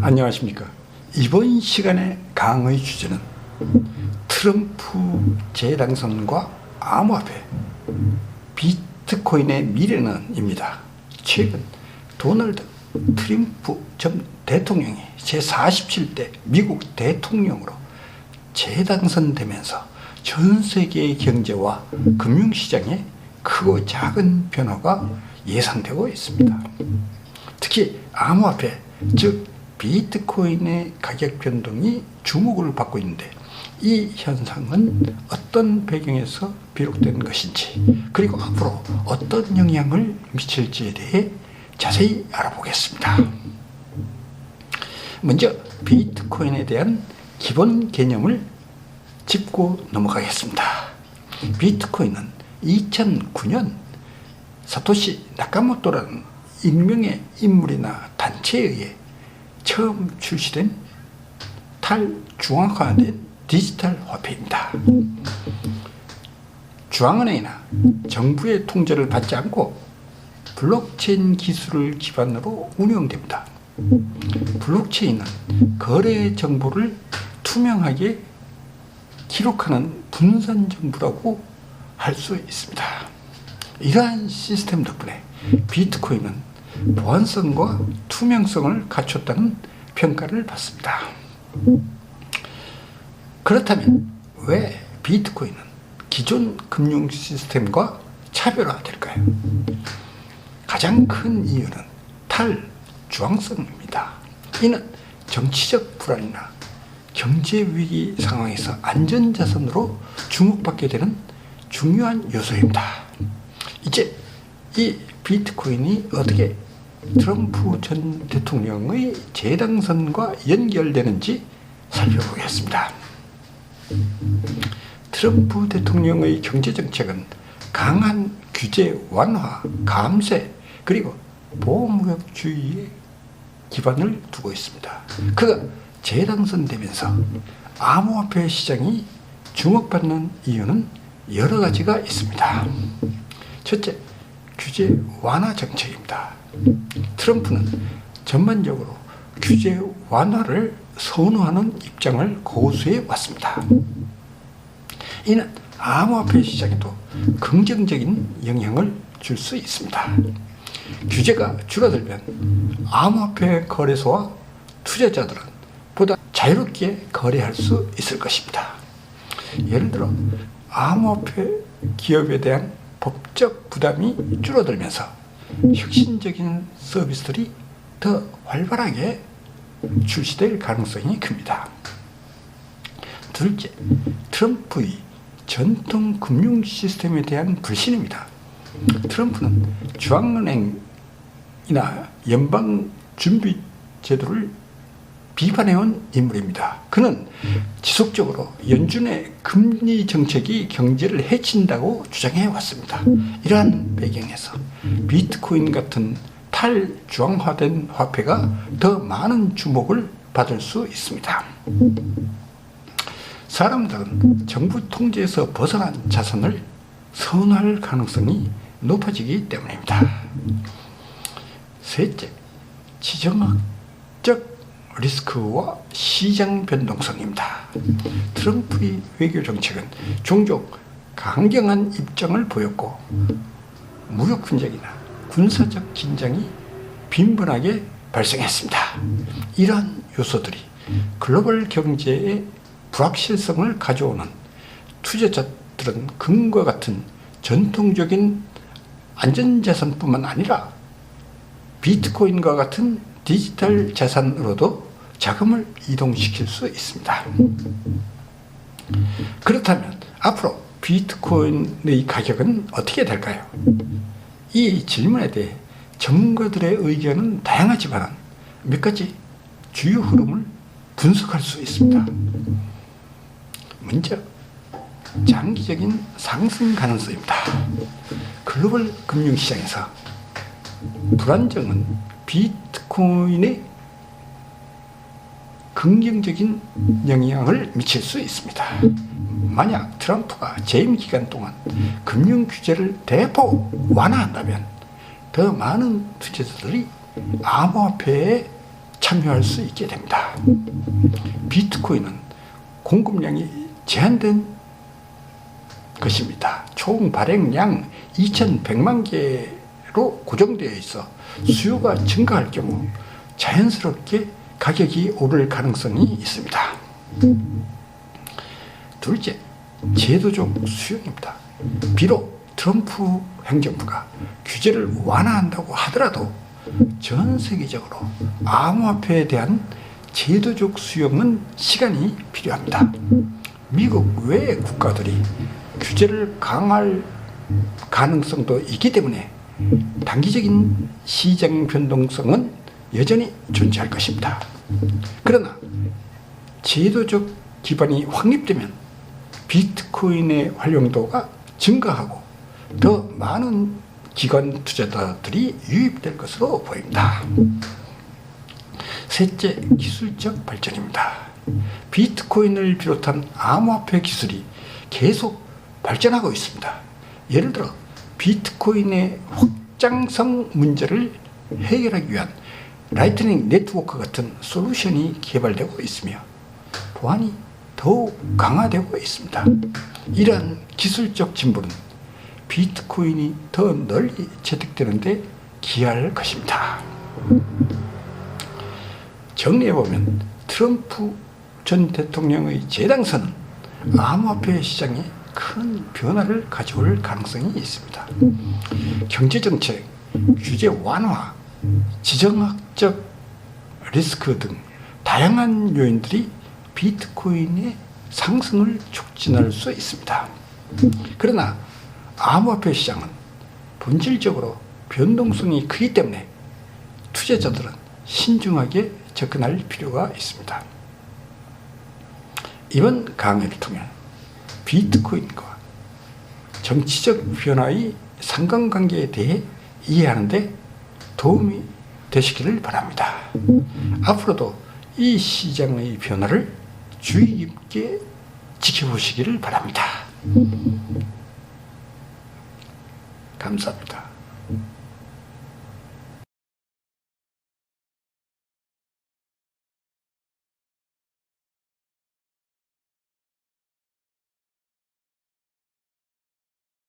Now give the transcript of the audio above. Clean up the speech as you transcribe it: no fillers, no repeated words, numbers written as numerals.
안녕하십니까. 이번 시간의 강의 주제는 트럼프 재당선과 암호화폐, 비트코인의 미래는 입니다. 최근 도널드 트럼프 전 대통령이 제47대 미국 대통령으로 재당선되면서 전 세계의 경제와 금융시장에 크고 작은 변화가 예상되고 있습니다. 특히 암호화폐, 즉 비트코인의 가격 변동이 주목을 받고 있는데, 이 현상은 어떤 배경에서 비롯된 것인지, 그리고 앞으로 어떤 영향을 미칠지에 대해 자세히 알아보겠습니다. 먼저 비트코인에 대한 기본 개념을 짚고 넘어가겠습니다. 비트코인은 2009년 사토시 나카모토라는 익명의 인물이나 단체에 의해 처음 출시된 탈중앙화된 디지털 화폐입니다. 중앙은행이나 정부의 통제를 받지 않고 블록체인 기술을 기반으로 운영됩니다. 블록체인은 거래 정보를 투명하게 기록하는 분산 정보라고 할 수 있습니다. 이러한 시스템 덕분에 비트코인은 보안성과 투명성을 갖췄다는 평가를 받습니다. 그렇다면 왜 비트코인은 기존 금융 시스템과 차별화될까요? 가장 큰 이유는 탈중앙성입니다. 이는 정치적 불안이나 경제 위기 상황에서 안전자산으로 주목받게 되는 중요한 요소입니다. 이제 이 비트코인이 어떻게 트럼프 전 대통령의 재당선과 연결되는지 살펴보겠습니다. 트럼프 대통령의 경제정책은 강한 규제 완화, 감세, 그리고 보호무역주의에 기반을 두고 있습니다. 그가 재당선되면서 암호화폐 시장이 주목받는 이유는 여러 가지가 있습니다. 첫째, 규제 완화 정책입니다. 트럼프는 전반적으로 규제 완화를 선호하는 입장을 고수해 왔습니다. 이는 암호화폐 시장에도 긍정적인 영향을 줄 수 있습니다. 규제가 줄어들면 암호화폐 거래소와 투자자들은 보다 자유롭게 거래할 수 있을 것입니다. 예를 들어 암호화폐 기업에 대한 법적 부담이 줄어들면서 혁신적인 서비스들이 더 활발하게 출시될 가능성이 큽니다. 둘째, 트럼프의 전통 금융 시스템에 대한 불신입니다. 트럼프는 중앙은행이나 연방준비제도를 비판해온 인물입니다. 그는 지속적으로 연준의 금리 정책이 경제를 해친다고 주장해 왔습니다. 이러한 배경에서 비트코인 같은 탈중앙화된 화폐가 더 많은 주목을 받을 수 있습니다. 사람들은 정부 통제에서 벗어난 자산을 선호할 가능성이 높아지기 때문입니다. 셋째, 지정학적 리스크와 시장 변동성입니다. 트럼프의 외교 정책은 종종 강경한 입장을 보였고, 무역 분쟁이나 군사적 긴장이 빈번하게 발생했습니다. 이러한 요소들이 글로벌 경제에 불확실성을 가져오는 투자자들은 금과 같은 전통적인 안전자산뿐만 아니라 비트코인과 같은 디지털 자산으로도 자금을 이동시킬 수 있습니다. 그렇다면 앞으로 비트코인의 가격은 어떻게 될까요? 이 질문에 대해 전문가들의 의견은 다양하지만 몇 가지 주요 흐름을 분석할 수 있습니다. 먼저 장기적인 상승 가능성입니다. 글로벌 금융시장에서 불안정은 비트코인에 긍정적인 영향을 미칠 수 있습니다. 만약 트럼프가 재임 기간 동안 금융 규제를 대폭 완화한다면 더 많은 투자자들이 암호화폐에 참여할 수 있게 됩니다. 비트코인은 공급량이 제한된 것입니다. 총 발행량 2100만 개로 고정되어 있어 수요가 증가할 경우 자연스럽게 가격이 오를 가능성이 있습니다. 둘째, 제도적 수용입니다. 비록 트럼프 행정부가 규제를 완화한다고 하더라도 전 세계적으로 암호화폐에 대한 제도적 수용은 시간이 필요합니다. 미국 외의 국가들이 규제를 강화할 가능성도 있기 때문에 단기적인 시장 변동성은 여전히 존재할 것입니다. 그러나 제도적 기반이 확립되면 비트코인의 활용도가 증가하고 더 많은 기관 투자자들이 유입될 것으로 보입니다. 셋째, 기술적 발전입니다. 비트코인을 비롯한 암호화폐 기술이 계속 발전하고 있습니다. 예를 들어 비트코인의 확장성 문제를 해결하기 위한 라이트닝 네트워크 같은 솔루션이 개발되고 있으며 보안이 더욱 강화되고 있습니다. 이러한 기술적 진보는 비트코인이 더 널리 채택되는 데 기여할 것입니다. 정리해보면 트럼프 전 대통령의 재당선은 암호화폐 시장에 큰 변화를 가져올 가능성이 있습니다. 경제정책, 규제 완화, 지정학적 리스크 등 다양한 요인들이 비트코인의 상승을 촉진할 수 있습니다. 그러나 암호화폐 시장은 본질적으로 변동성이 크기 때문에 투자자들은 신중하게 접근할 필요가 있습니다. 이번 강의를 통해 비트코인과 정치적 변화의 상관관계에 대해 이해하는 데 도움이 되시기를 바랍니다. 앞으로도 이 시장의 변화를 주의 깊게 지켜보시기를 바랍니다. 감사합니다.